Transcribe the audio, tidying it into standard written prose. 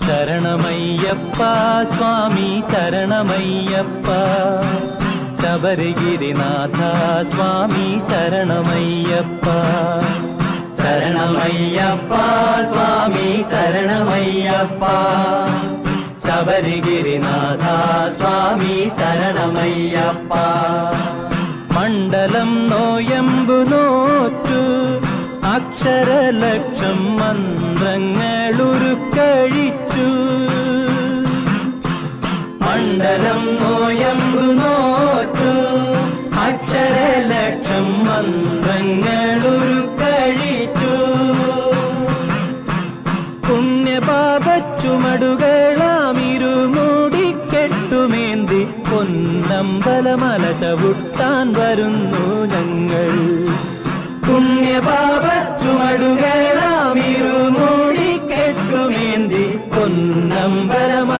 ശരണമയ്യപ്പ സ്വാമി ശരണമയ്യപ്പ ശബരിഗിരിനാഥ സ്വാമി ശരണമയ്യപ്പ ശരണമയ്യപ്പ സ്വാമി ശരണമയ്യപ്പ ശബരിഗിരിനാഥ സ്വാമി ശരണമയ്യപ്പ മണ്ഡലം നോയമ്പു നോറ്റു അക്ഷരലക്ഷം മന്ത്രങ്ങളുരുക്കഴിച്ചു മണ്ഡലം നോയമ്പു നോറ്റു അക്ഷരലക്ഷം മന്ത്രങ്ങളുരുക്കഴിച്ചു പുണ്യപാപച്ചുമടുകളാമിരുമൂടിക്കെട്ടുമേന്തി പൊന്നമ്പലമല ചവിട്ടാൻ വരുന്നു ഞങ്ങൾ പുണ്യപാപച്ചുമടുകളാമിരുമൂടിക്കെട്ടുമേന്തി പൊന്നമ്പലമല